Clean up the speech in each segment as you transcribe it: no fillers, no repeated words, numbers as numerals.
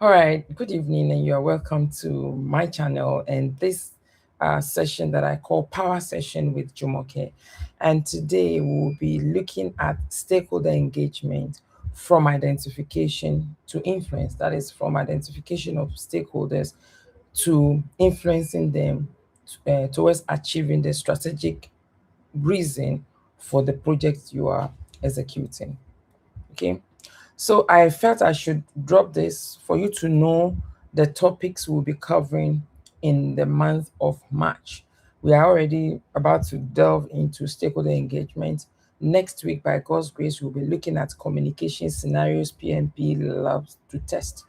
All right, good evening, and you are welcome to my channel and this session that I call Power Session with Jumoke. And today we'll be looking at stakeholder engagement from identification to influence. That is, from identification of stakeholders to influencing them towards achieving the strategic reason for the project you are executing. Okay. So I felt I should drop this for you to know the topics we'll be covering in the month of March. We are already about to delve into stakeholder engagement. Next week, by God's grace, we'll be looking at communication scenarios PMP loves to test.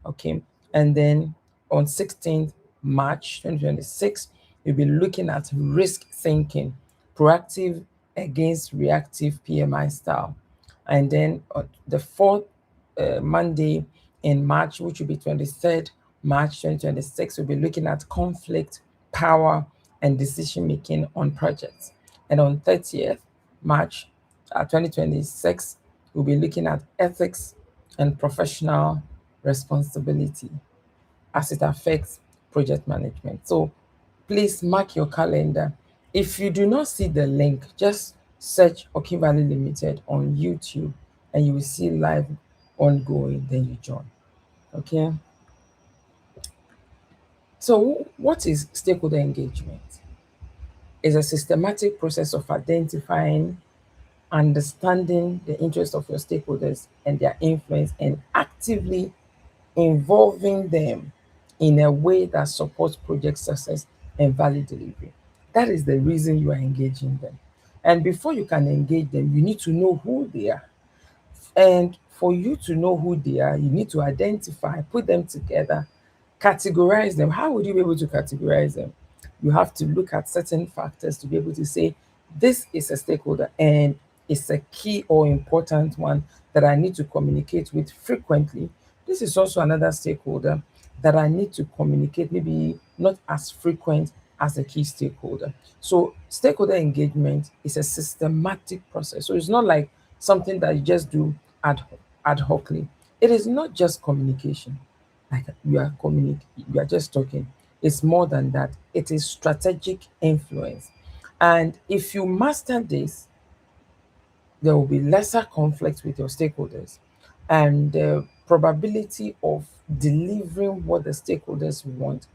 Okay. And then on 16th March 2026, we'll be looking at risk thinking, proactive against reactive PMI style. And then the fourth Monday in March, which will be 23rd March 2026, we'll be looking at conflict, power, and decision making on projects. And on 30th March 2026, we'll be looking at ethics and professional responsibility as it affects project management. So please mark your calendar. If you do not see the link, just search Oki Valley Limited on YouTube and you will see live ongoing, then you join. Okay. So, what is stakeholder engagement? It's a systematic process of identifying, understanding the interests of your stakeholders and their influence, and actively involving them in a way that supports project success and value delivery. That is the reason you are engaging them. And before you can engage them, you need to know who they are. And for you to know who they are, you need to identify, put them together, categorize them. How would you be able to categorize them? You have to look at certain factors to be able to say, this is a stakeholder and it's a key or important one that I need to communicate with frequently. This is also another stakeholder that I need to communicate, maybe not as frequent as a key stakeholder. So, stakeholder engagement is a systematic process. So, it's not like something that you just do ad hocly. It is not just communication, like you are just talking. It's more than that. It is strategic influence. And if you master this, there will be lesser conflict with your stakeholders, and the probability of delivering what the stakeholders want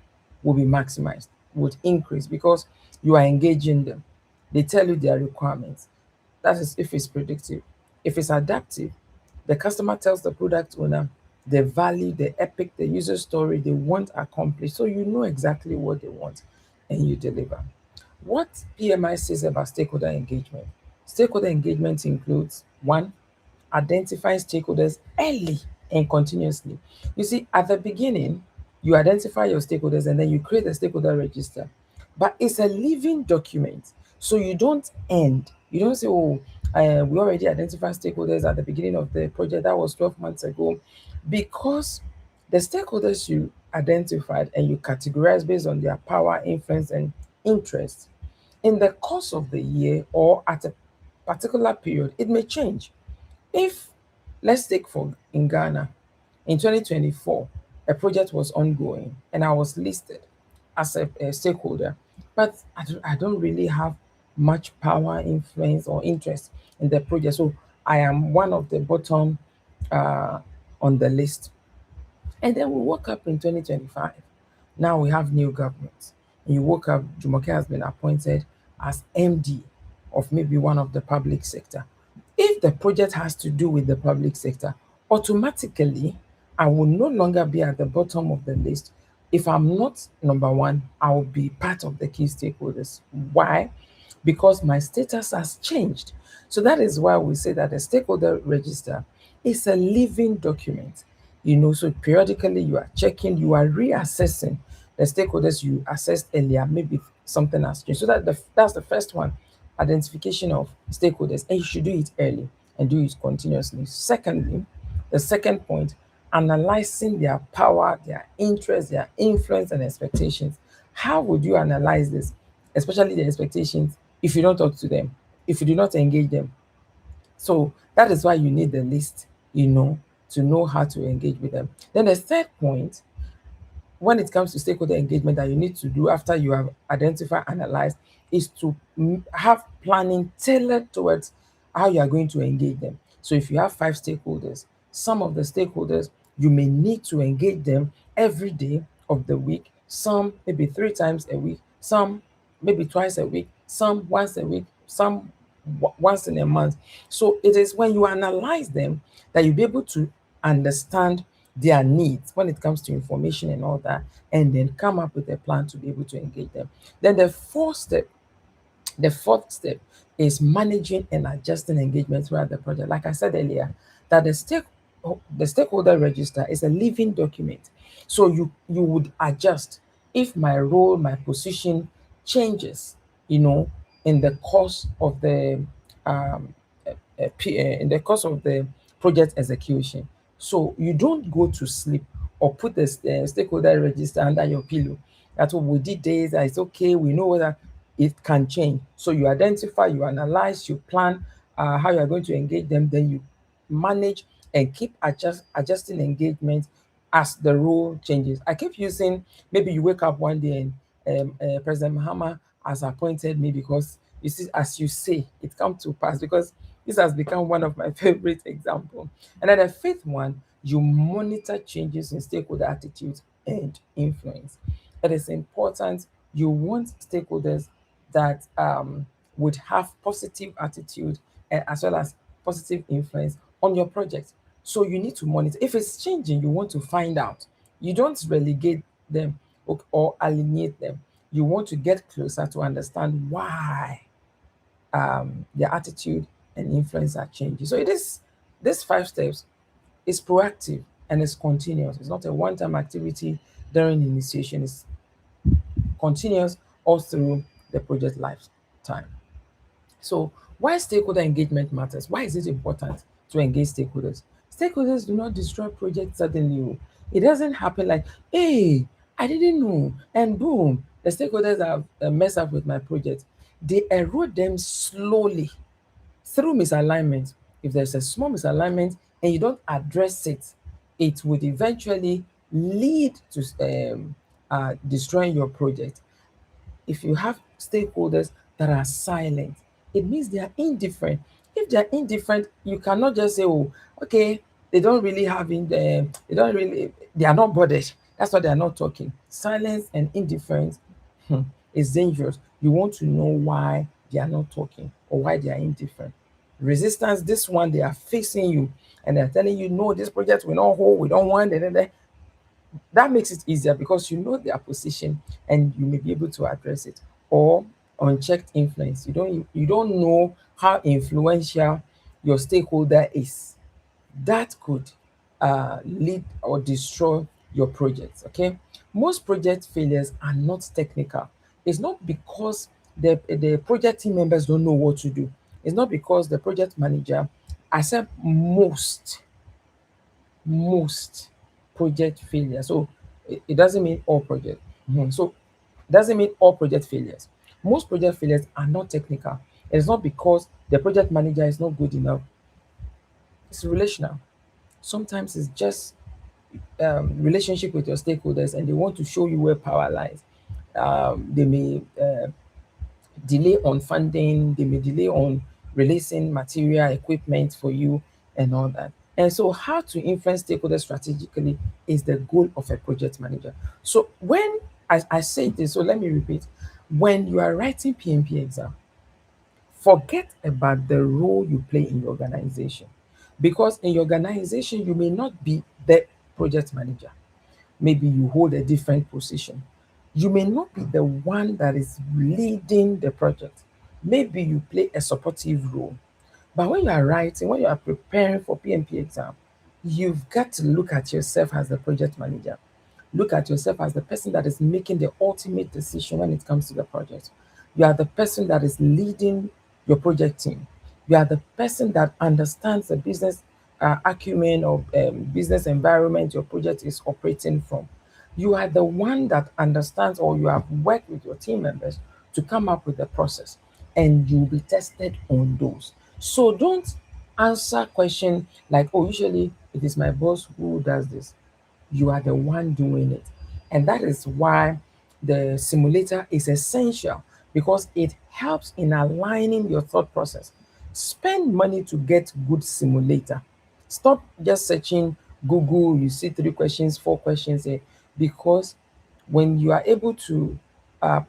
will be maximized, would increase because you are engaging them. They tell you their requirements. That is if it's predictive. If it's adaptive, the customer tells the product owner the value, the epic, the user story they want accomplished. So you know exactly what they want and you deliver. What PMI says about stakeholder engagement? Stakeholder engagement includes one, identifying stakeholders early and continuously. You see, at the beginning, you identify your stakeholders and then you create a stakeholder register. But it's a living document. So you don't end. You don't say, oh, we already identified stakeholders at the beginning of the project. That was 12 months ago. Because the stakeholders you identified and you categorize based on their power, influence, and interest in the course of the year or at a particular period, it may change. If, let's take for in Ghana, in 2024, a project was ongoing and I was listed as a stakeholder, but I don't really have much power, influence, or interest in the project. So I am one of the bottom uh, on the list. And then we woke up in 2025. Now we have new government. And you woke up, Jumoke has been appointed as MD of maybe one of the public sector. If the project has to do with the public sector, automatically I will no longer be at the bottom of the list. If I'm not number one, I will be part of the key stakeholders. Why? Because my status has changed. So that is why we say that the stakeholder register is a living document. So periodically you are checking, you are reassessing the stakeholders you assessed earlier. Maybe something has changed. So that's the first one, identification of stakeholders, and you should do it early and do it continuously. Secondly, the second point, analyzing their power, their interest, their influence, and expectations. How would you analyze this, especially the expectations, if you don't talk to them, if you do not engage them? So that is why you need the list, to know how to engage with them. Then the third point, when it comes to stakeholder engagement, that you need to do after you have identified, analyzed, is to have planning tailored towards how you are going to engage them. So if you have five stakeholders, some of the stakeholders you may need to engage them every day of the week, some maybe three times a week, some maybe twice a week, some once a week, some once in a month. So it is when you analyze them that you'll be able to understand their needs when it comes to information and all that, and then come up with a plan to be able to engage them. Then the fourth step is managing and adjusting engagement throughout the project. Like I said earlier, that the stakeholder register is a living document. So you would adjust if my role, my position changes, in the course of the um, in the course of the project execution. So you don't go to sleep or put the stakeholder register under your pillow. That's what we did this. It's okay. We know whether it can change. So you identify, you analyze, you plan how you are going to engage them. Then you manage and keep adjusting engagement as the role changes. I keep using, maybe you wake up one day and President Mahama has appointed me, because you see, as you say, it come to pass, because this has become one of my favorite examples. And then the fifth one, you monitor changes in stakeholder attitudes and influence. It is important. You want stakeholders that would have positive attitude and as well as positive influence on your project. So you need to monitor. If it's changing, you want to find out. You don't relegate them or alienate them. You want to get closer to understand why their attitude and influence are changing. So it is, these five steps is proactive and it's continuous. It's not a one-time activity during initiation. It's continuous all through the project lifetime. So why stakeholder engagement matters? Why is it important to engage stakeholders? Stakeholders do not destroy projects suddenly. Oh. It doesn't happen like, hey, I didn't know, and boom, the stakeholders have messed up with my project. They erode them slowly through misalignment. If there's a small misalignment and you don't address it, it would eventually lead to destroying your project. If you have stakeholders that are silent, it means they are indifferent. If they are indifferent, you cannot just say, oh, okay, they don't really have in the, they don't really, they are not bothered. That's why they are not talking. Silence and indifference is dangerous. You want to know why they are not talking or why they are indifferent. Resistance, this one, they are facing you and they're telling you, no, this project will not hold, we don't want it. That makes it easier because you know their position and you may be able to address it. Or unchecked influence, you don't know how influential your stakeholder is. That could lead or destroy your project. Okay, most project failures are not technical. It's not because the project team members don't know what to do. It's not because the project manager, I said most project failure. So it doesn't mean all project. So it doesn't mean all project failures. Most project failures are not technical. It's not because the project manager is not good enough. It's relational. Sometimes it's just relationship with your stakeholders, and they want to show you where power lies. They may delay on funding, they may delay on releasing material, equipment for you, and all that. And so, how to influence stakeholders strategically is the goal of a project manager. So, when I say this, so let me repeat, when you are writing PMP exam, forget about the role you play in your organization. Because in your organization, you may not be the project manager. Maybe you hold a different position. You may not be the one that is leading the project. Maybe you play a supportive role. But when you are writing, when you are preparing for PMP exam, you've got to look at yourself as the project manager. Look at yourself as the person that is making the ultimate decision when it comes to the project. You are the person that is leading your project team. You are the person that understands the business acumen or business environment your project is operating from. You are the one that understands, or you have worked with your team members to come up with the process, and you'll be tested on those. So don't answer question like, oh, usually It is my boss who does this. You are the one doing it. And that is why the simulator is essential, because it helps in aligning your thought process. Spend money to get good simulator. Stop just searching Google, you see 3 questions, 4 questions there, because when you are able to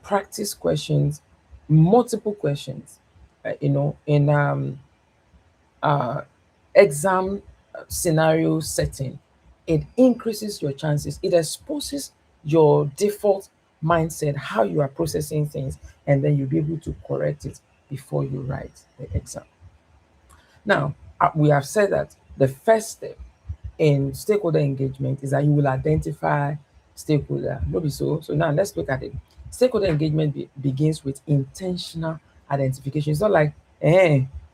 practice questions, multiple questions, in uh, exam scenario setting, it increases your chances. It exposes your default mindset, how you are processing things, and then you'll be able to correct it before you write the exam. Now, we have said that the first step in stakeholder engagement is that you will identify stakeholder. No be so. So now let's look at it. Stakeholder engagement begins with intentional identification. It's not like,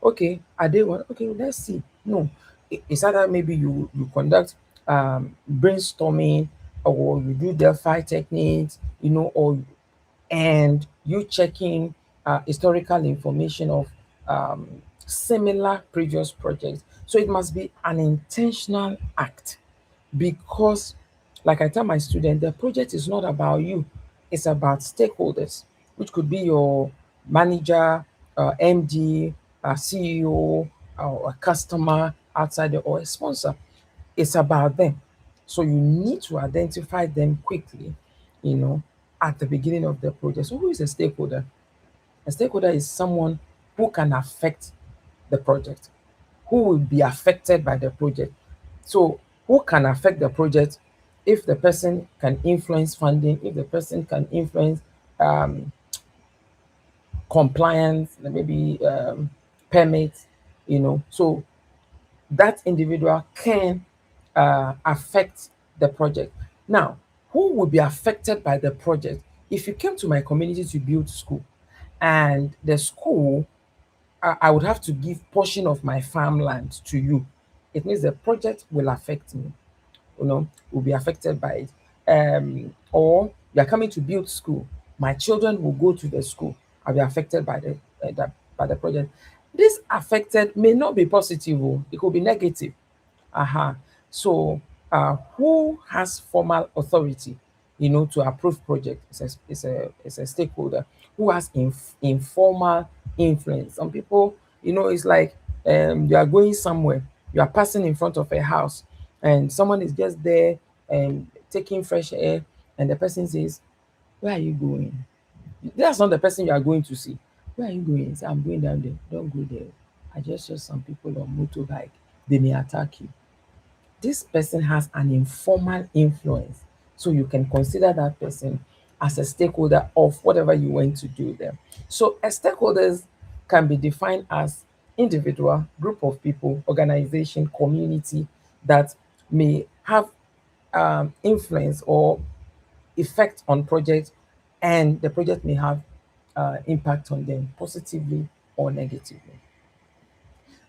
okay, are they one? Okay, let's see. No, it's either maybe you conduct brainstorming, or you do Delphi techniques, or and you checking historical information of similar previous projects. So it must be an intentional act, because, like I tell my student, the project is not about you, it's about stakeholders, which could be your manager, MD, CEO, or a customer outside, or a sponsor. It's about them. So you need to identify them quickly, you know, at the beginning of the project. So who is a stakeholder? A stakeholder is someone who can affect the project, who will be affected by the project. So who can affect the project? If the person can influence funding, if the person can influence um, compliance, maybe permits, so that individual can affect the project. Now, who will be affected by the project? If you came to my community to build school, and the school, I would have to give portion of my farmland to you, it means the project will affect me, will be affected by it. Or you are coming to build school, my children will go to the school, I'll be affected by the project. This affected may not be positive, it could be negative. Uh-huh. So, who has formal authority, to approve project? It's a stakeholder. Who has informal influence? Some people, it's like you are going somewhere, you are passing in front of a house, and someone is just there and taking fresh air, and the person says, "Where are you going?" That's not the person you are going to see. Where are you going? Say, "I'm going down there." Don't go there. I just saw some people on motorbike. They may attack you. This person has an informal influence. So you can consider that person as a stakeholder of whatever you want to do there. So as stakeholders can be defined as individual, group of people, organization, community that may have influence or effect on projects, and the project may have impact on them positively or negatively.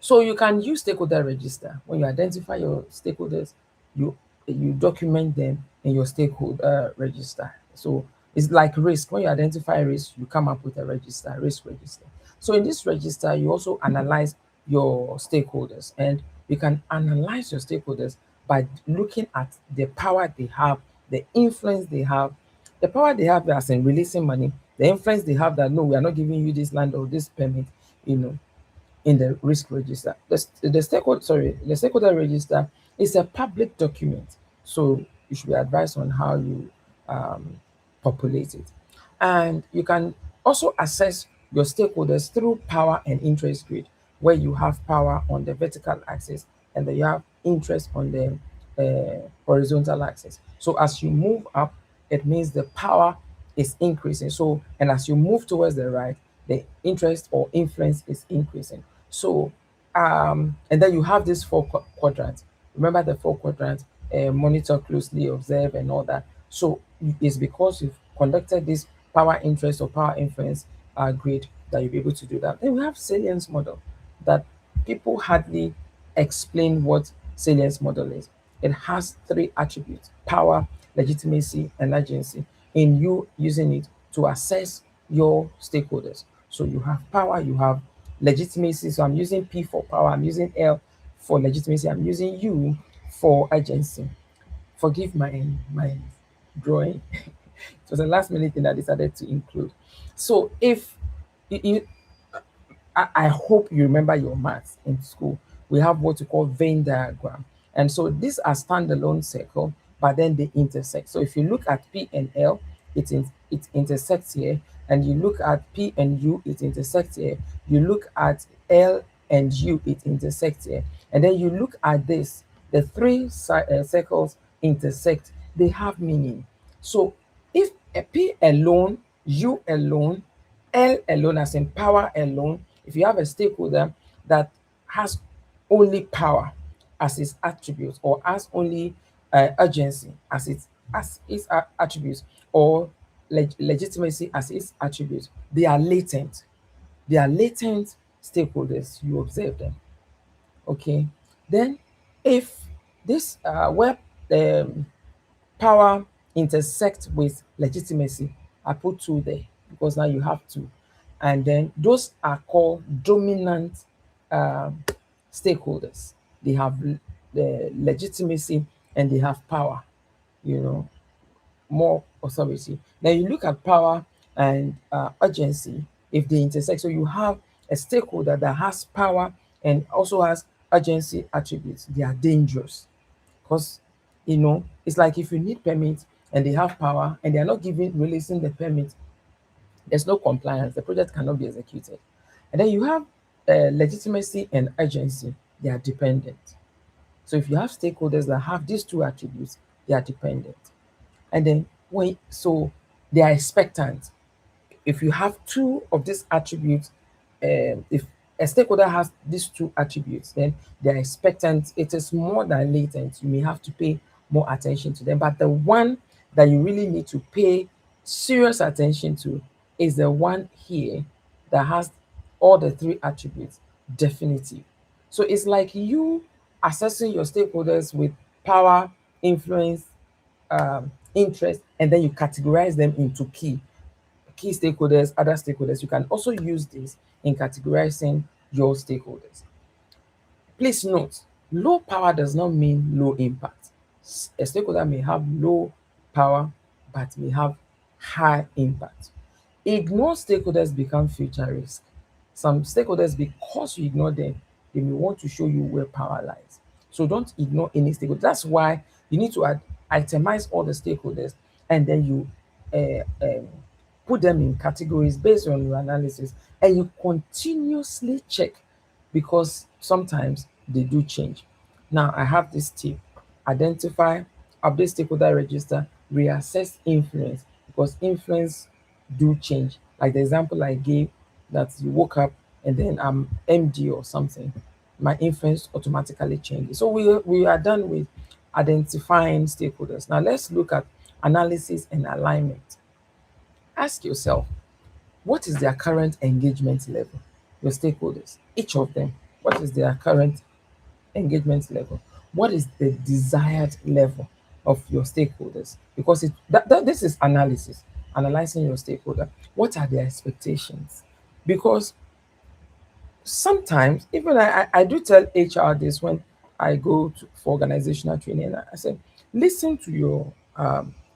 So you can use stakeholder register. When you identify your stakeholders, you you document them in your stakeholder register. So it's like risk. When you identify risk, you come up with a register, risk register. So in this register, you also analyze your stakeholders, and you can analyze your stakeholders by looking at the power they have, the influence they have, the power they have as in releasing money, the influence they have that no, we are not giving you this land or this permit, you know in the risk register. The stakeholder register is a public document, so you should be advised on how you um, populate it. And you can also assess your stakeholders through power and interest grid, where you have power on the vertical axis and then you have interest on the horizontal axis. So as you move up, it means the power is increasing. So, and as you move towards the right, the interest or influence is increasing. So, and then you have these four quadrants. Remember the four quadrants: monitor closely, observe, and all that. So, it's because you've conducted this power interest or power influence grid that you'll be able to do that. Then we have salience model that people hardly explain what salience model is. It has three attributes: power, legitimacy, and agency. In you using it to assess your stakeholders. So you have power, you have legitimacy. So I'm using P for power, I'm using L for legitimacy, I'm using U for agency. Forgive my drawing. It was a last minute thing I decided to include. So if I hope you remember your maths in school. We have what we call Venn diagram. And so these are standalone circle, but then they intersect. So if you look at P and L, it intersects here. And you look at P and U, it intersects here. You look at L and U, it intersects here. And then you look at this, the three circles intersect, they have meaning. So if a P alone, U alone, L alone, as in power alone, if you have a stakeholder that has only power as its attributes, or has only urgency as its attributes, or legitimacy as its attributes, they are latent. They are latent stakeholders. You observe them. Okay. Then, if this where um, power intersect with legitimacy, I put two there because now you have two. And then those are called dominant um, stakeholders. They have the legitimacy and they have power, you know, more authority. Then you look at power and urgency if they intersect. So you have a stakeholder that has power and also has urgency attributes. They are dangerous because it's like if you need permit and they have power and they are not giving releasing the permit, there's no compliance, the project cannot be executed. And then you have legitimacy and urgency, they are dependent. So if you have stakeholders that have these two attributes, they are dependent. And then they are expectant. If you have two of these attributes, if a stakeholder has these two attributes, then they are expectant. It is more than latent. You may have to pay more attention to them. But the one that you really need to pay serious attention to is the one here that has all the three attributes definitive. So it's like you assessing your stakeholders with power, influence, interest, and then you categorize them into key stakeholders, other stakeholders. You can also use this in categorizing your stakeholders. Please note, low power does not mean low impact. A stakeholder may have low power but may have high impact. Ignore stakeholders become future risk. Some stakeholders, because you ignore them, they may want to show you where power lies. So don't ignore any stakeholder. That's why you need to itemize all the stakeholders, and then you put them in categories based on your analysis, and you continuously check because sometimes they do change. Now, I have this tip: identify, update stakeholder register, reassess influence, because influence do change. Like the example I gave, that you woke up and then I'm MD or something, my influence automatically changes. So we are done with identifying stakeholders. Now let's look at analysis and alignment. Ask yourself, what is their current engagement level? Your stakeholders, each of them, what is their current engagement level? What is the desired level of your stakeholders? Because this is analysis, analyzing your stakeholder. What are their expectations? Because sometimes, even I do tell HR this when I go for organizational training. I say, listen to your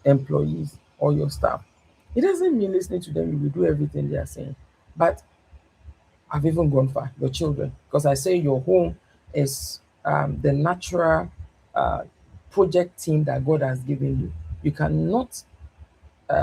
employees or your staff. It doesn't mean listening to them, you will do everything they are saying. But I've even gone far, your children, because I say your home is the natural uh, project team that God has given you. You cannot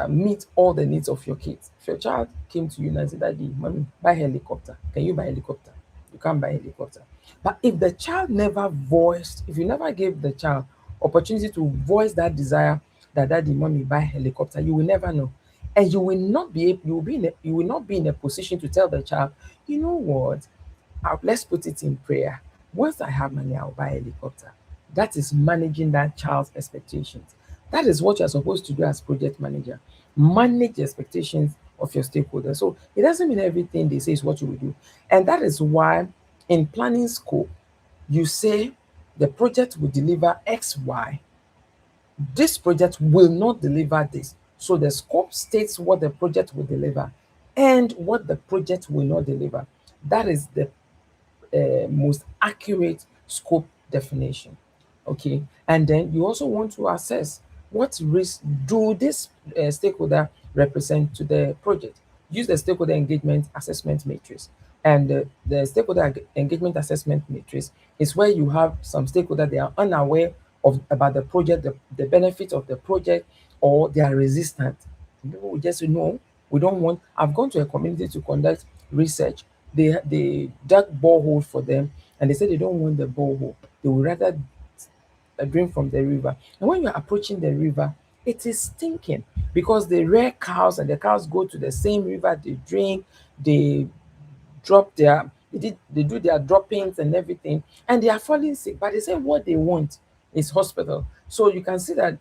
meet all the needs of your kids. If your child came to you and said, Daddy, mommy, buy helicopter. Can you buy helicopter? You can't buy helicopter. But if the child never voiced, if you never gave the child opportunity to voice that desire that daddy, mommy, buy helicopter, you will never know. And you will not be able, you will not be in a position to tell the child, you know what? Let's put it in prayer. Once I have money, I'll buy a helicopter. That is managing that child's expectations. That is what you're supposed to do as project manager. Manage the expectations of your stakeholders. So it doesn't mean everything they say is what you will do. And that is why in planning scope, you say the project will deliver X, Y. This project will not deliver this. So the scope states what the project will deliver and what the project will not deliver. That is the most accurate scope definition. Okay, and then you also want to assess what risk do this stakeholder represent to the project. Use the stakeholder engagement assessment matrix. And the stakeholder engagement assessment matrix is where you have some stakeholder, they are unaware of about the project, the benefit of the project, or they are resistant. People will just say no, we don't want. I've gone to a community to conduct research. They dug borehole for them, and they said they don't want the borehole. They would rather drink from the river. And when you're approaching the river, it is stinking because they rear cows and the cows go to the same river, they drink, they they do their droppings and everything, and they are falling sick. But they say what they want is hospital. So you can see that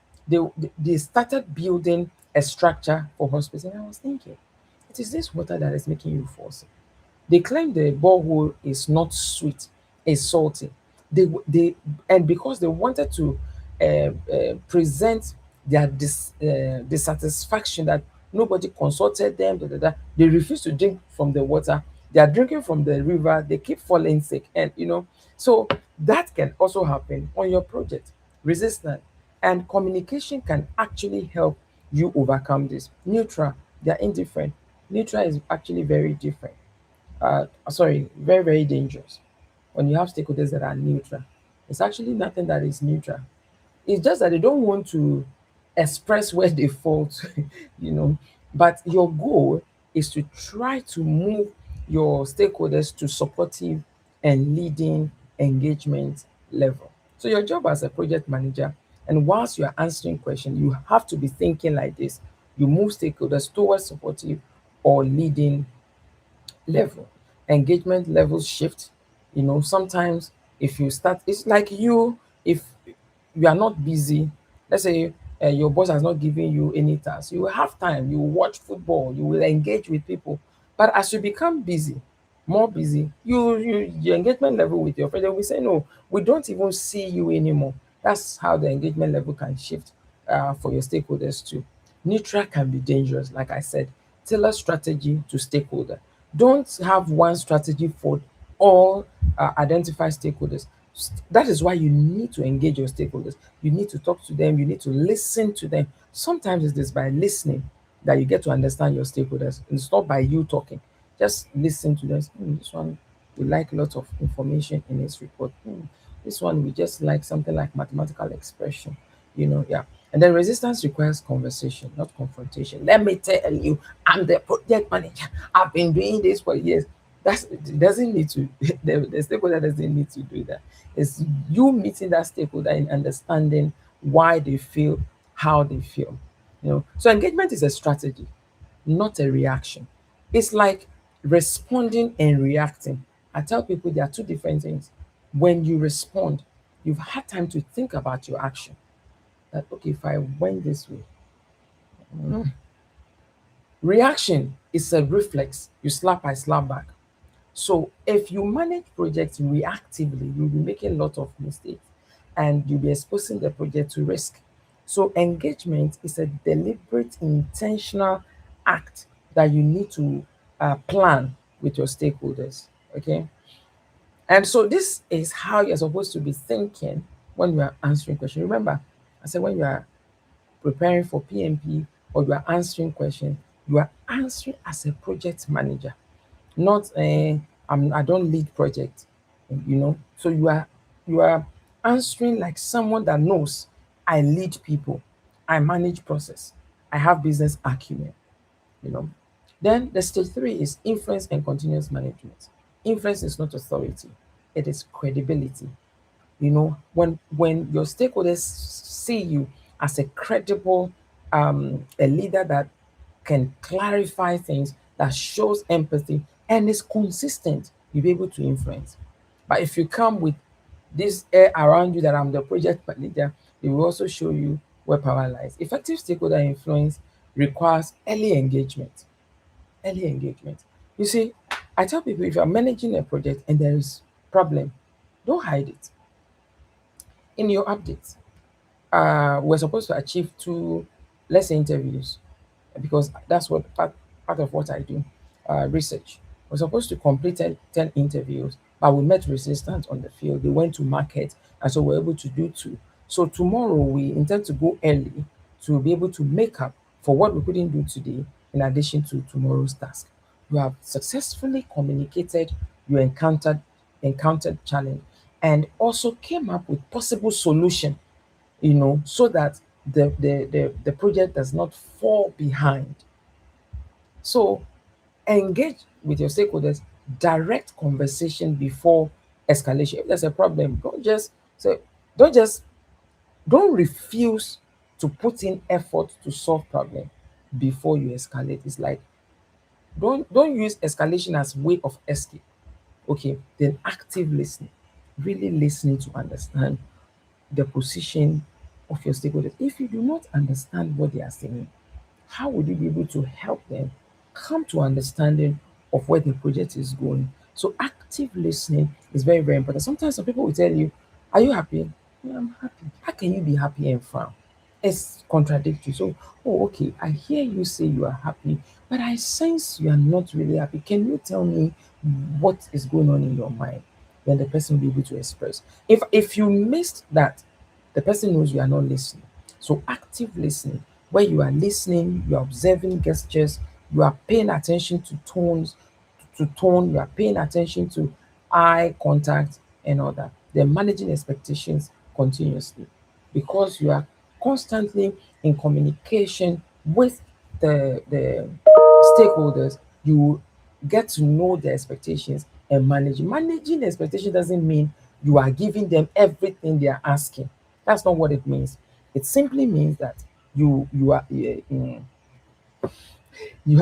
they started building a structure for hospital. And I was thinking, it is this water that is making you fall sick. They claim the borehole is not sweet, it's salty. They and because they wanted to present their dissatisfaction that nobody consulted them, they refuse to drink from the water. They are drinking from the river. They keep falling sick, and so that can also happen on your project. Resistance and communication can actually help you overcome this. Neutral, they are indifferent. Neutral is actually very different. Sorry, very, very dangerous when you have stakeholders that are neutral. It's actually nothing that is neutral. It's just that they don't want to express where they fault, you know. But your goal is to try to move your stakeholders to supportive and leading engagement level. So your job as a project manager, and whilst you are answering questions, you have to be thinking like this. You move stakeholders towards supportive or leading level. Engagement levels shift. Sometimes if you start, it's like if you are not busy, let's say your boss has not given you any task, you will have time, you will watch football, you will engage with people. But as you become busy, more busy, your engagement level with your friend, they will say, no, we don't even see you anymore. That's how the engagement level can shift for your stakeholders too. Neutral can be dangerous, like I said. Tailor strategy to stakeholder. Don't have one strategy for all identified stakeholders. That is why you need to engage your stakeholders. You need to talk to them. You need to listen to them. Sometimes it is by listening that you get to understand your stakeholders. It's not by you talking. Just listen to them. This one, we like a lot of information in his report. This one, we just like something like mathematical expression. Yeah. And then resistance requires conversation, not confrontation. Let me tell you, I'm the project manager. I've been doing this for years. It doesn't need to, the stakeholder doesn't need to do that. It's you meeting that stakeholder and understanding why they feel how they feel. So engagement is a strategy, not a reaction. It's like responding and reacting. I tell people there are two different things. When you respond, you've had time to think about your action. That, okay, if I went this way. Reaction is a reflex. You slap, I slap back. So if you manage projects reactively, you'll be making a lot of mistakes and you'll be exposing the project to risk. So engagement is a deliberate, intentional act that you need to plan with your stakeholders. Okay. And so this is how you're supposed to be thinking when you are answering questions. Remember, I said when you are preparing for PMP or you are answering questions, you are answering as a project manager, not I don't lead project, So you are answering like someone that knows I lead people, I manage process, I have business acumen, you know. Then the stage three is influence and continuous management. Influence is not authority, it is credibility. When your stakeholders see you as a credible a leader that can clarify things, that shows empathy and is consistent, you'll be able to influence. But if you come with this air around you that I'm the project manager, it will also show you where power lies. Effective stakeholder influence requires early engagement. Early engagement. You see, I tell people if you're managing a project and there is problem, don't hide it in your updates. We're supposed to achieve two, let's say, interviews, because that's what part of what I do, research. We're supposed to complete 10 interviews. but we met resistance on the field. They went to market, and so we're able to do two. So tomorrow we intend to go early to be able to make up for what we couldn't do today in addition to tomorrow's task. You have successfully communicated your encountered challenge and also came up with possible solution, so that the project does not fall behind. So engage with your stakeholders, direct conversation before escalation. If there's a problem, say, don't just don't refuse to put in effort to solve problem before you escalate. It's like don't use escalation as way of escape. Okay, then active listening, really listening to understand the position of your stakeholders. If you do not understand what they are saying, how would you be able to help them come to understanding of where the project is going? So active listening is very, very important. Sometimes some people will tell you, "Are you happy?" "Yeah, I'm happy." How can you be happy and frown? It's contradictory. So, oh, okay, I hear you say you are happy, but I sense you are not really happy. Can you tell me what is going on in your mind? Then the person will be able to express. If you missed that, the person knows you are not listening. So active listening, where you are listening, you are observing gestures, you are paying attention to tone, you are paying attention to eye contact and all that. Then managing expectations continuously, because you are constantly in communication with the stakeholders. You get to know their expectations and managing expectation doesn't mean you are giving them everything they are asking. That's not what it means. It simply means that you are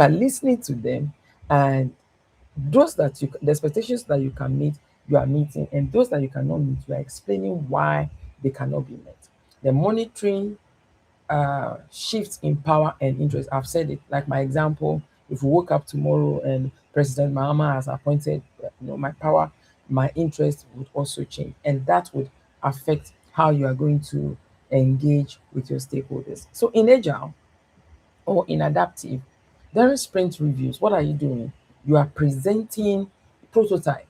listening to them, and the expectations that you can meet, you are meeting, and those that you cannot meet, you are explaining why they cannot be met. The monitoring shifts in power and interest. I've said it, like my example. If we woke up tomorrow and President Mahama has appointed, my power, my interest would also change, and that would affect how you are going to engage with your stakeholders. So in agile or in adaptive, during sprint reviews, what are you doing? You are presenting prototype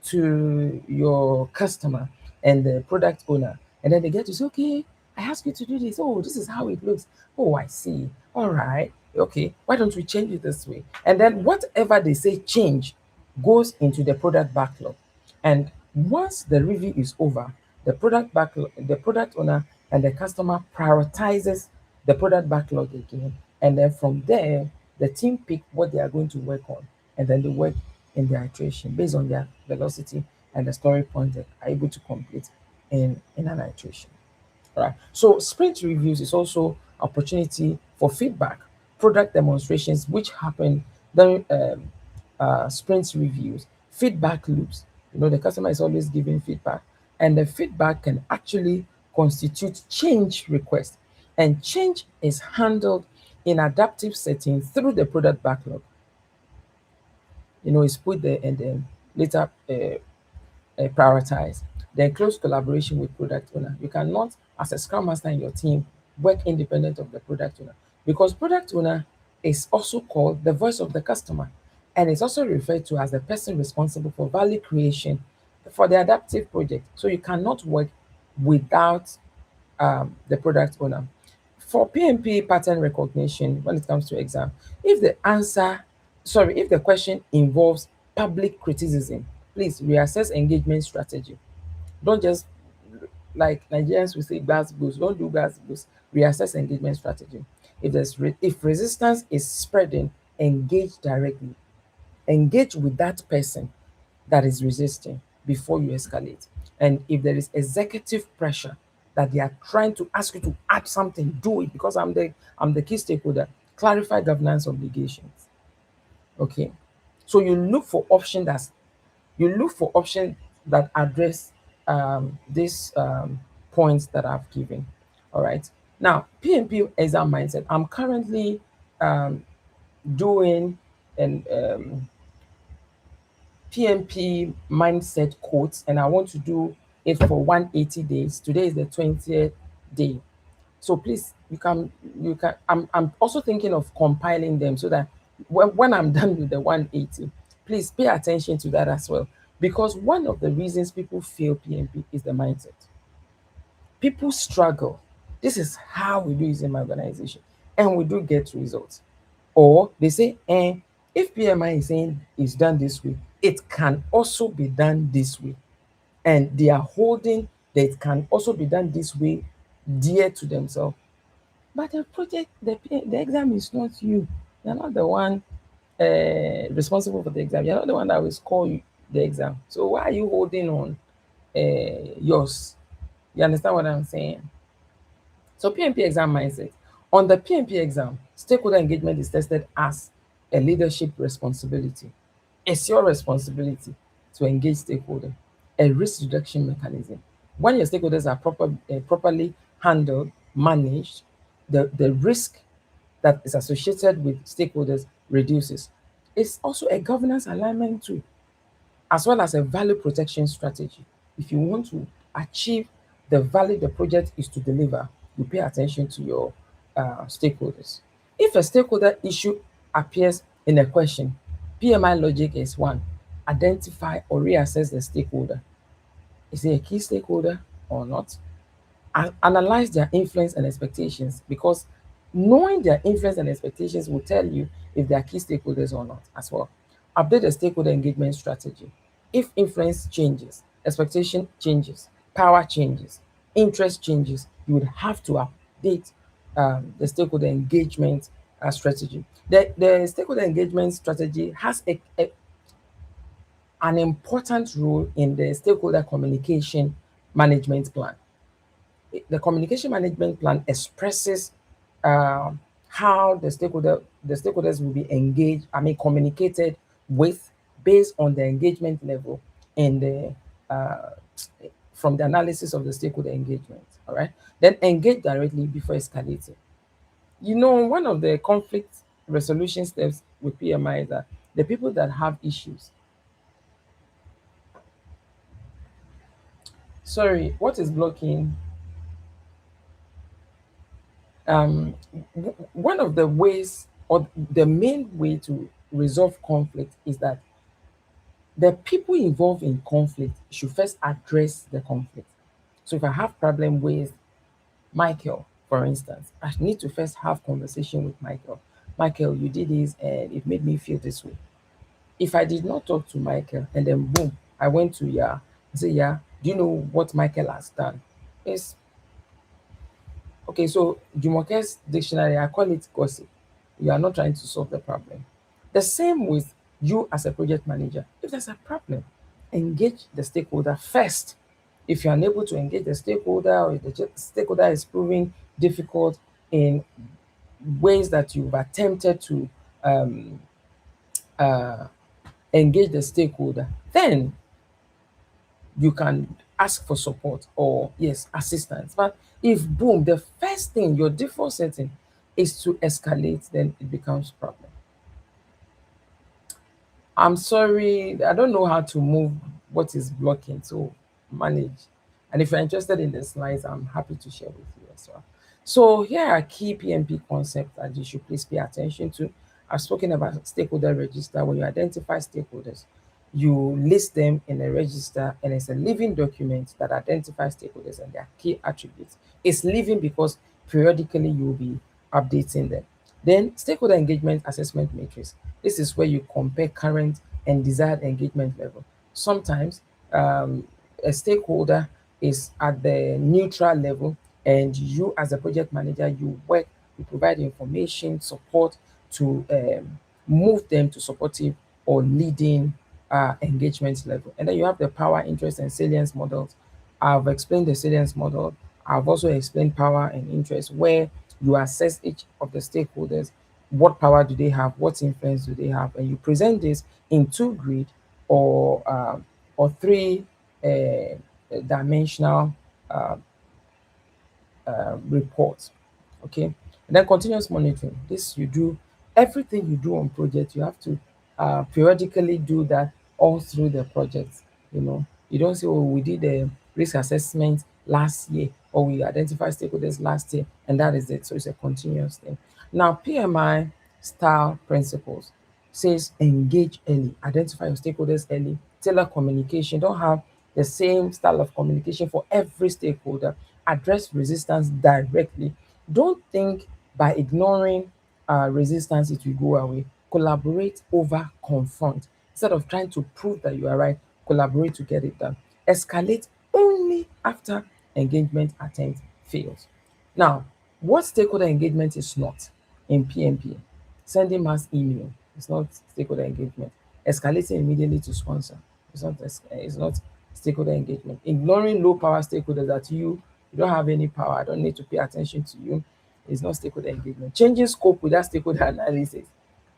to your customer and the product owner, and then they get to say, "Okay, I asked you to do this. Oh, this is how it looks. Oh, I see. All right. Okay, why don't we change it this way?" And then whatever they say change goes into the product backlog. And once the review is over, the product owner and the customer prioritizes the product backlog again. And then from there, the team pick what they are going to work on, and then they work in their iteration based on their velocity and the story point they are able to complete in an iteration. Right. So sprint reviews is also opportunity for feedback, product demonstrations, which happen during sprint reviews, feedback loops. The customer is always giving feedback, and the feedback can actually constitute change request, and change is handled in adaptive settings through the product backlog. It's put there and then later prioritize. Then close collaboration with product owner. You cannot, as a scrum master in your team, work independent of the product owner, because product owner is also called the voice of the customer, and is also referred to as the person responsible for value creation for the adaptive project. So you cannot work without the product owner. For PMP pattern recognition, when it comes to exam, if the question involves public criticism, please reassess engagement strategy. Don't just, like Nigerians will say, gas boost. Don't do gas boost. Reassess engagement strategy. If resistance is spreading, engage directly. Engage with that person that is resisting before you escalate. And if there is executive pressure that they are trying to ask you to add something, do it, because I'm the key stakeholder. Clarify governance obligations. Okay. So you look for options that address these points that I've given. All right. Now, PMP exam mindset. I'm currently um, doing an PMP mindset quotes, and I want to do it for 180 days. Today is the 20th day. So please, you can. I'm also thinking of compiling them so that when I'm done with the 180, please pay attention to that as well. Because one of the reasons people fail PMP is the mindset. People struggle. This is how we do it in my organization, and we do get results. Or they say, if PMI is saying it's done this way, it can also be done this way. And they are holding that it can also be done this way dear to themselves. But the project, the exam is not you. You're not the one responsible for the exam. You're not the one that will score you the exam. So why are you holding on yours? You understand what I'm saying? So PMP exam mindset. On the PMP exam, stakeholder engagement is tested as a leadership responsibility. It's your responsibility to engage stakeholder, a risk reduction mechanism. When your stakeholders are properly handled, managed, the risk that is associated with stakeholders reduces. It's also a governance alignment tool, as well as a value protection strategy. If you want to achieve the value the project is to deliver, you pay attention to your stakeholders. If a stakeholder issue appears in a question, PMI logic is one, identify or reassess the stakeholder. Is it a key stakeholder or not? Analyze their influence and expectations, because knowing their influence and expectations will tell you if they are key stakeholders or not as well. Update the stakeholder engagement strategy. If influence changes, expectation changes, power changes, interest changes, you would have to update the stakeholder engagement strategy. The stakeholder engagement strategy has an important role in the stakeholder communication management plan. The communication management plan expresses how the stakeholders will be engaged, communicated with, based on the engagement level and the from the analysis of the stakeholder engagement. All right. Then engage directly before escalating. One of the conflict resolution steps with PMI is that the people that have issues. Sorry, what is blocking? um, One of the ways, or the main way to resolve conflict, is that the people involved in conflict should first address the conflict. So if I have problem with Michael, for instance, I need to first have conversation with Michael. Michael, you did this and it made me feel this way. If I did not talk to Michael and then boom, I went to Ya and say, Yeah, do you know what Michael has done? It's okay, so Jumoke's dictionary, I call it gossip. You are not trying to solve the problem. The same with you as a project manager. If there's a problem, engage the stakeholder first. If you're unable to engage the stakeholder, or if the stakeholder is proving difficult in ways that you've attempted to um, uh, engage the stakeholder, then you can ask for support or yes assistance. But if boom, the first thing, your default setting is to escalate, then it becomes problem. I'm sorry, I don't know how to move what is blocking to manage. And if you're interested in the slides, I'm happy to share with you as well. So here are key PMP concepts that you should please pay attention to. I've spoken about stakeholder register. When you identify stakeholders, you list them in a register, and it's a living document that identifies stakeholders and their key attributes. It's living because periodically you will be updating them. Then stakeholder engagement assessment matrix. This is where you compare current and desired engagement level. Sometimes a stakeholder is at the neutral level, and you as a project manager, you provide information, support to move them to supportive or leading engagement level. And then you have the power, interest, and salience models. I've explained the salience model. I've also explained power and interest, where you assess each of the stakeholders. What power do they have? What influence do they have? And you present this in two grid or three dimensional uh, report. Okay. And then continuous monitoring. This you do everything you do on project. You have to periodically do that all through the project. You don't say, "Oh, we did a risk assessment last year, or we identified stakeholders last year, and that is it." So it's a continuous thing. Now, PMI style principles says engage early, identify your stakeholders early, tailor communication, don't have the same style of communication for every stakeholder. Address resistance directly. Don't think by ignoring resistance it will go away. Collaborate over confront. Instead of trying to prove that you are right, collaborate to get it done. Escalate only after engagement attempt fails. Now, what stakeholder engagement is not in PMP? Sending mass email is not stakeholder engagement. Escalating immediately to sponsor it's not stakeholder engagement. Ignoring low power stakeholders that you don't have any power, I don't need to pay attention to you, is not stakeholder engagement. Changing scope without stakeholder analysis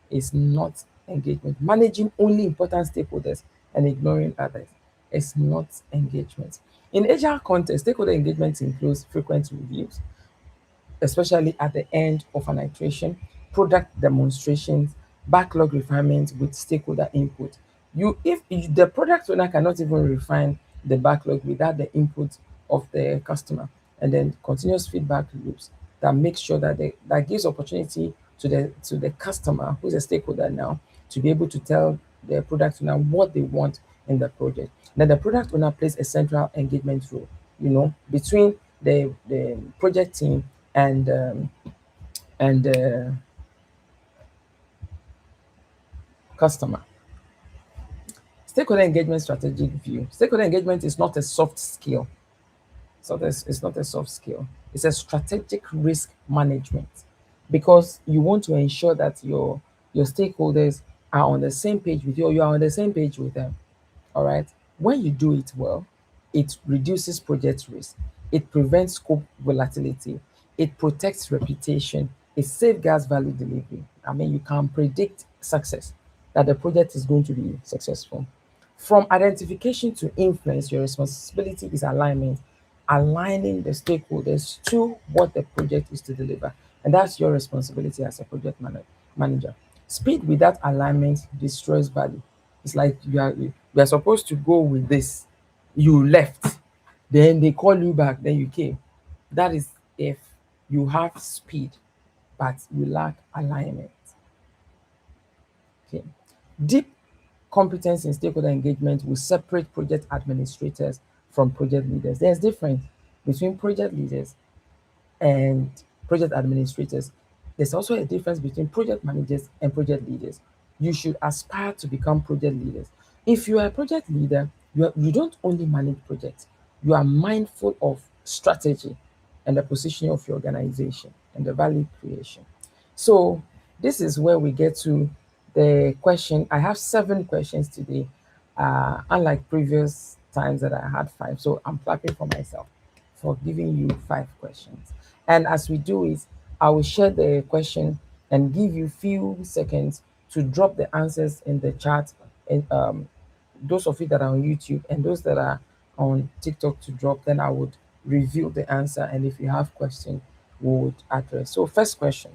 is not engagement. Managing only important stakeholders and ignoring others is not engagement. In agile context, stakeholder engagement includes frequent reviews, especially at the end of an iteration, product demonstrations, backlog refinement with stakeholder input. If the product owner cannot even refine the backlog without the input of the customer, and then continuous feedback loops that make sure that that gives opportunity to the customer, who's a stakeholder now, to be able to tell the product owner what they want in the project. Then the product owner plays a central engagement role, between the project team and customer. Stakeholder engagement strategic view. Stakeholder engagement is not a soft skill. So it's not a soft skill. It's a strategic risk management, because you want to ensure that your stakeholders are on the same page with you, or you are on the same page with them. All right. When you do it well, it reduces project risk, it prevents scope volatility, it protects reputation, it safeguards value delivery. I mean, you can predict success, that the project is going to be successful. From identification to influence, your responsibility is alignment, aligning the stakeholders to what the project is to deliver. And that's your responsibility as a manager. Speed without alignment destroys value. It's like you are supposed to go with this. You left, then they call you back, then you came. That is if you have speed, but you lack alignment. Okay. Deep competence in stakeholder engagement will separate project administrators from project leaders. There's difference between project leaders and project administrators. There's also a difference between project managers and project leaders. You should aspire to become project leaders. If you are a project leader, you don't only manage projects, you are mindful of strategy and the positioning of your organization and the value creation. So, this is where we get to the question. I have 7 questions today, unlike previous times that I had 5. So, I'm clapping for myself for giving you 5 questions. And as we do it, I will share the question and give you few seconds to drop the answers in the chat. And those of you that are on YouTube and those that are on TikTok to drop, then I would review the answer. And if you have questions, we would address. So, first question.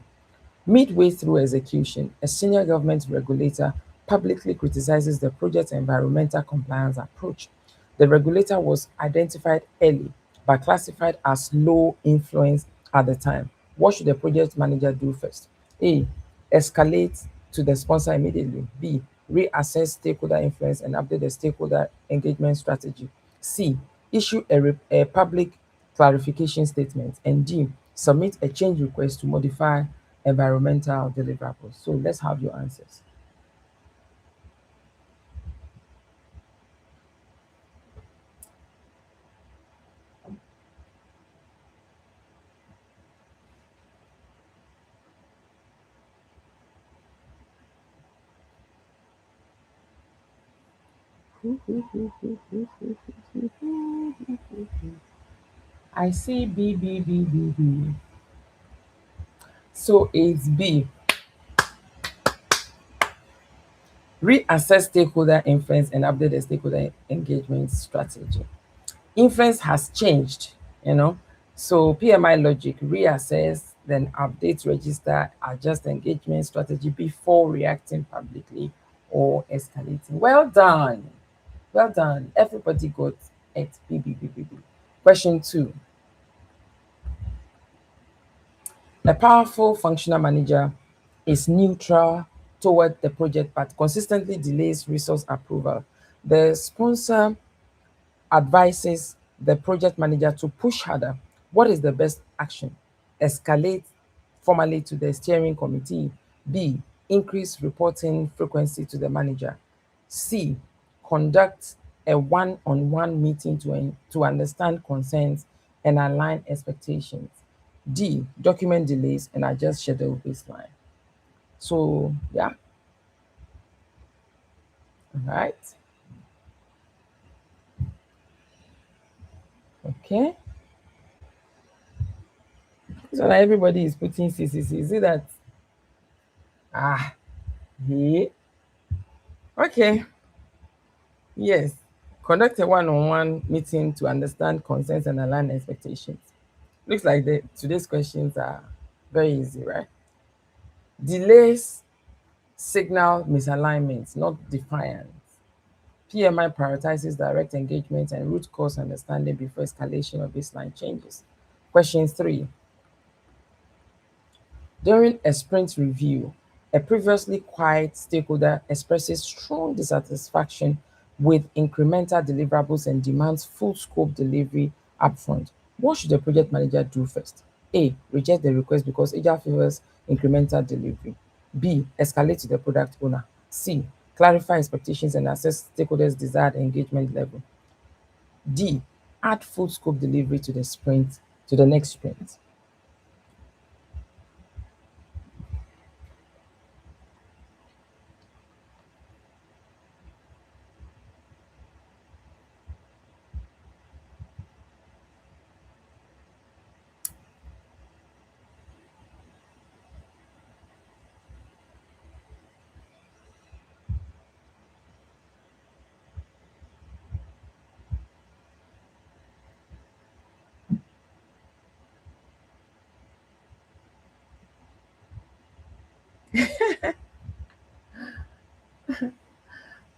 Midway through execution, a senior government regulator publicly criticizes the project's environmental compliance approach. The regulator was identified early but classified as low influence at the time. What should the project manager do first? A. Escalate to the sponsor immediately. B. Reassess stakeholder influence and update the stakeholder engagement strategy. C. Issue a public clarification statement. And D. Submit a change request to modify environmental deliverables. So let's have your answers. I see B, B, B, B, B. So it's B. Reassess stakeholder influence and update the stakeholder engagement strategy. Influence has changed, you know. So PMI logic, reassess, then update, register, adjust engagement strategy before reacting publicly or escalating. Well done. Well done. Everybody got it. B, B, B, B, B. Question 2. A powerful functional manager is neutral toward the project but consistently delays resource approval. The sponsor advises the project manager to push harder. What is the best action? Escalate formally to the steering committee. B. Increase reporting frequency to the manager. C. Conduct a one-on-one meeting to understand concerns and align expectations. D. Document delays and adjust schedule baseline. So yeah, all right. Okay. So now everybody is putting CCC. Is it that ah yeah? Okay. Yes. Conduct a one-on-one meeting to understand concerns and align expectations. Looks like today's questions are very easy, right? Delays signal misalignment, not defiance. PMI prioritizes direct engagement and root cause understanding before escalation or baseline changes. Question 3. During a sprint review, a previously quiet stakeholder expresses strong dissatisfaction with incremental deliverables and demands full scope delivery upfront. What should the project manager do first? A. Reject the request because HR favors incremental delivery. B. Escalate to the product owner. C. Clarify expectations and assess stakeholders' desired engagement level. D. Add full scope delivery to the next sprint.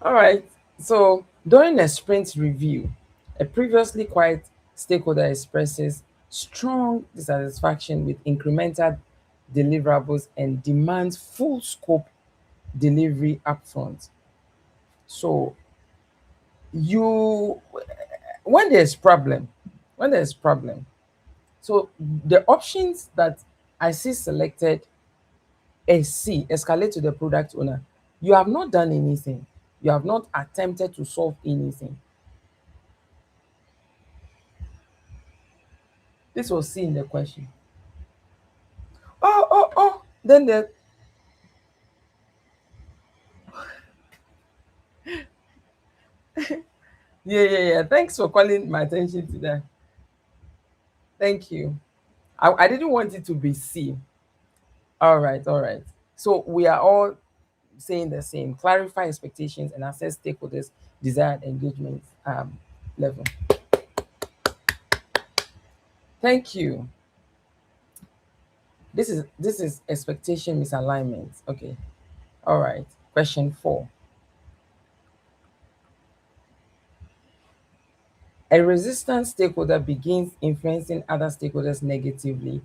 All right. So during a sprint review, a previously quiet stakeholder expresses strong dissatisfaction with incremental deliverables and demands full scope delivery upfront. So you when there's problem, when there's problem, so the options that I see selected is C, escalate to the product owner. You have not done anything. You have not attempted to solve anything. This was C in the question. Oh. Then the yeah. Thanks for calling my attention to that. Thank you. I didn't want it to be C. All right. So we are all saying the same. Clarify expectations and assess stakeholders' desired engagement level. Thank you. This is expectation misalignment. Okay. All right. Question 4. A resistant stakeholder begins influencing other stakeholders negatively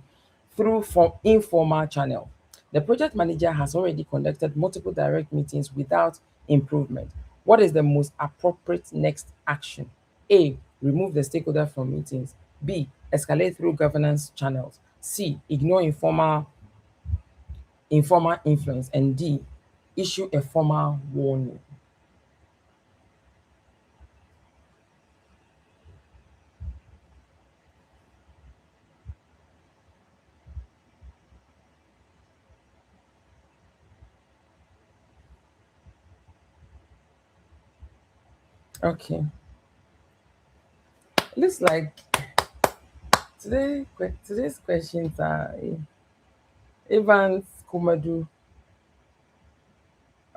through informal channel. The project manager has already conducted multiple direct meetings without improvement. What is the most appropriate next action? A. Remove the stakeholder from meetings. B. Escalate through governance channels. C. Ignore informal influence. And D. Issue a formal warning. Okay. Looks like today's questions are Evans Kumadu.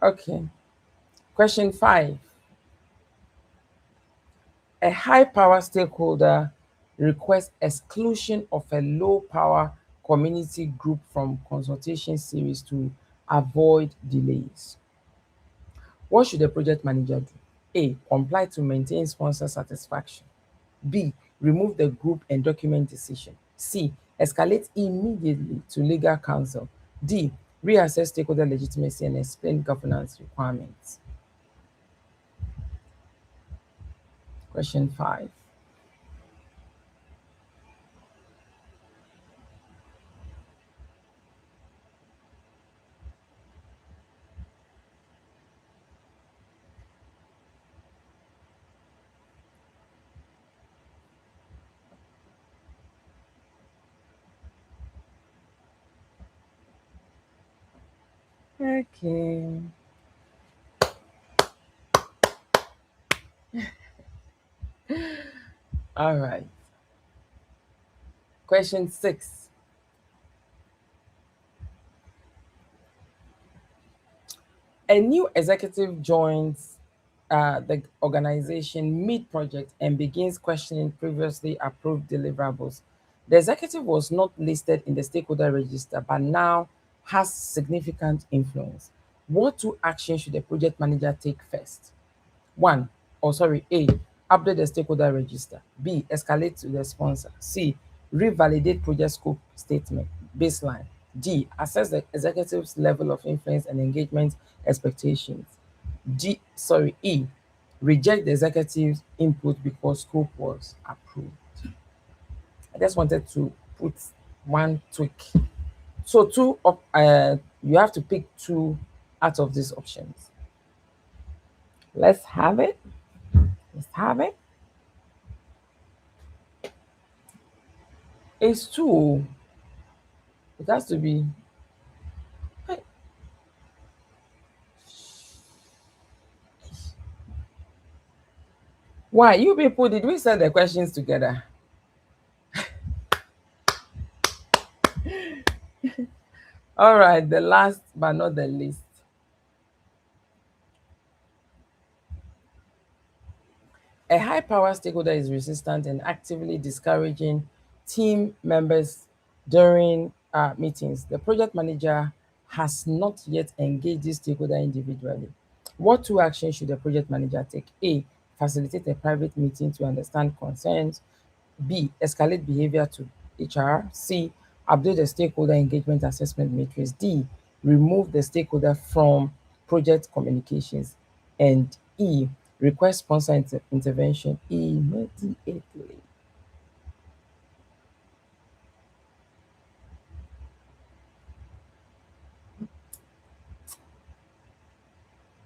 Okay. Question 5. A high power stakeholder requests exclusion of a low power community group from consultation series to avoid delays. What should the project manager do? A. Comply to maintain sponsor satisfaction. B. Remove the group and document decision. C. Escalate immediately to legal counsel. D. Reassess stakeholder legitimacy and explain governance requirements. Question 5. Okay. All right. Question 6. A new executive joins the organization mid project and begins questioning previously approved deliverables. The executive was not listed in the stakeholder register but now has significant influence. What two actions should the project manager take first? One, or sorry, A, update the stakeholder register. B, escalate to the sponsor. C, revalidate project scope statement, baseline. D, assess the executive's level of influence and engagement expectations. E, reject the executive's input because scope was approved. I just wanted to put one tweak. So you have to pick two out of these options. Let's have it. Let's have it. It's two. It has to be. Why? You people, did we set the questions together? All right, the last but not the least. A high power stakeholder is resistant and actively discouraging team members during meetings. The project manager has not yet engaged this stakeholder individually. What two actions should the project manager take? A, facilitate a private meeting to understand concerns. B, escalate behavior to HR. C, update the stakeholder engagement assessment matrix. D, remove the stakeholder from project communications. And E, request sponsor intervention immediately.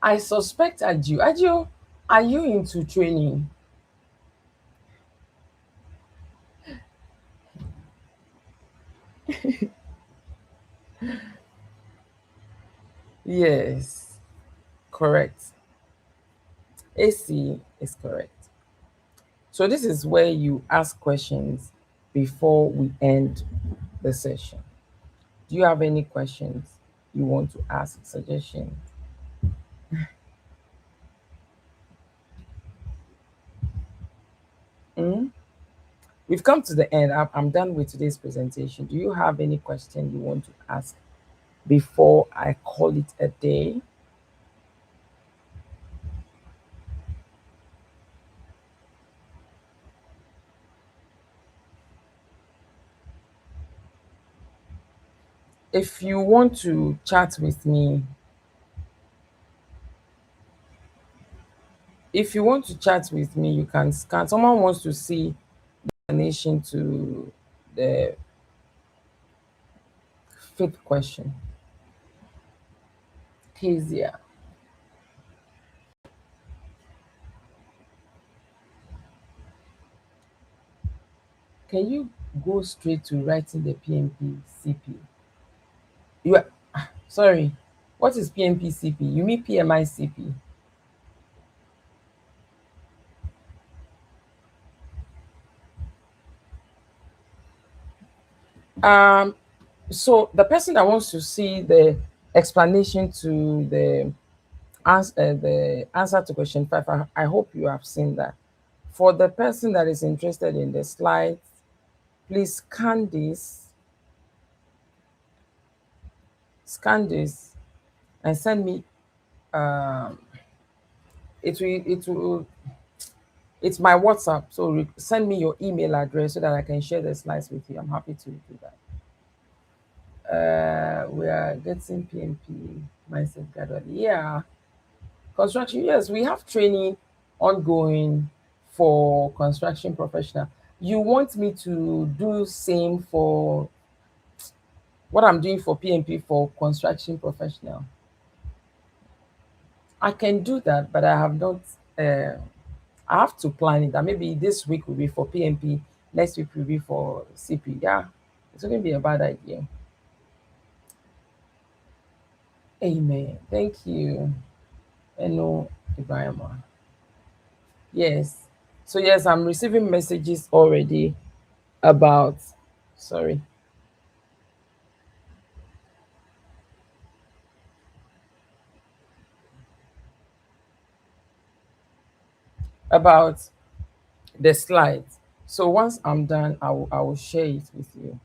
I suspect Aju. Aju, are you into training? Yes, correct. AC is correct. So this is where you ask questions before we end the session. Do you have any questions you want to ask, suggestions? Mm? We've come to the end. I'm done with today's presentation. Do you have any question you want to ask before I call it a day? If you want to chat with me, if you want to chat with me, you can scan. Someone wants to see the nation to the fifth question. Kezia, can you go straight to writing the PMP CP? You are, sorry, what is PMP CP? You mean PMI CP? Um, so the person that wants to see the explanation to the answer to question 5, I hope you have seen that. For the person that is interested in the slides, please scan this and send me. Um, it will it's my WhatsApp. So send me your email address so that I can share the slides with you. I'm happy to do that. We are getting PMP mindset gradually. Yeah, construction. Yes, we have training ongoing for construction professional. You want me to do same for what I'm doing for PMP for construction professional? I can do that, but I have not. Uh, I have to plan it. That maybe this week will be for PMP, next week will be for CP. Yeah, it's going to be a bad idea. Amen. Thank you. Eno Ibrahima. Yes. So yes, I'm receiving messages already about. Sorry, about the slides. So once I'm done, I will share it with you.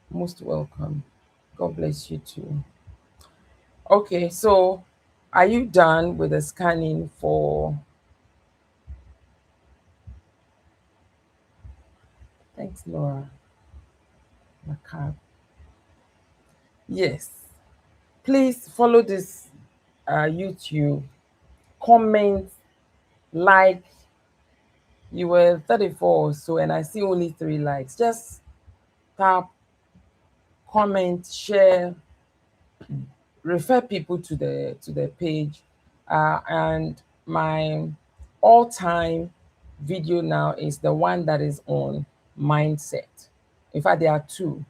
Most welcome. God bless you too. Okay, so are you done with the scanning for? Thanks, Laura. Macab. Yes. Please follow this YouTube. Comment, like. You were 34, so and I see only 3 likes. Just tap, comment, share, refer people to the page, and my all-time video now is the one that is on mindset. In fact, there are two,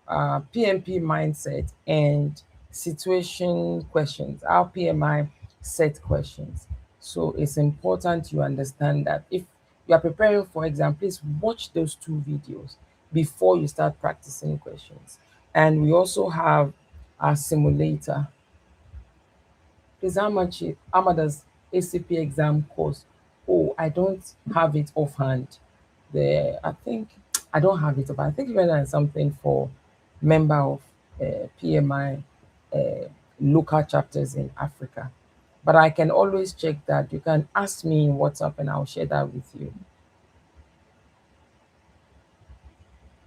PMP mindset and situation questions, our PMI set questions. So it's important you understand that if you are preparing for exam, please watch those two videos before you start practicing questions. And we also have our simulator. Please, how much does ACP exam cost? Oh, I don't have it offhand. I think I don't have it, but I think when there's something for member of PMI local chapters in Africa. But I can always check that. You can ask me in WhatsApp and I'll share that with you.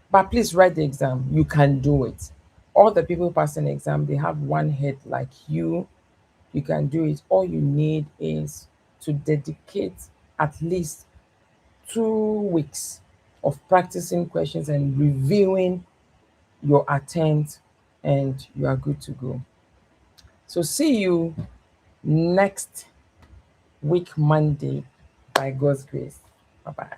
But please write the exam. You can do it. All the people passing the exam, they have one head like you. You can do it. All you need is to dedicate at least 2 weeks of practicing questions and reviewing your attempt, and you are good to go. So, see you next week, Monday, by God's grace. Bye bye.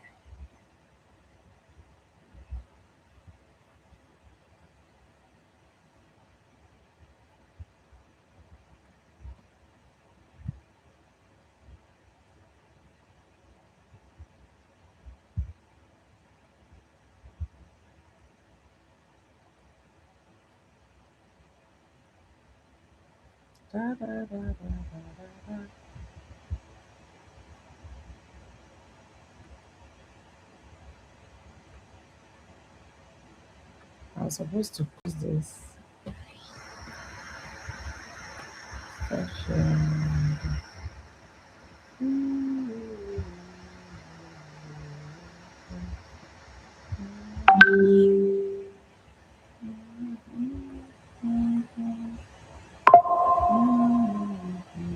Da, da, da, da, da, da. I was supposed to post this session.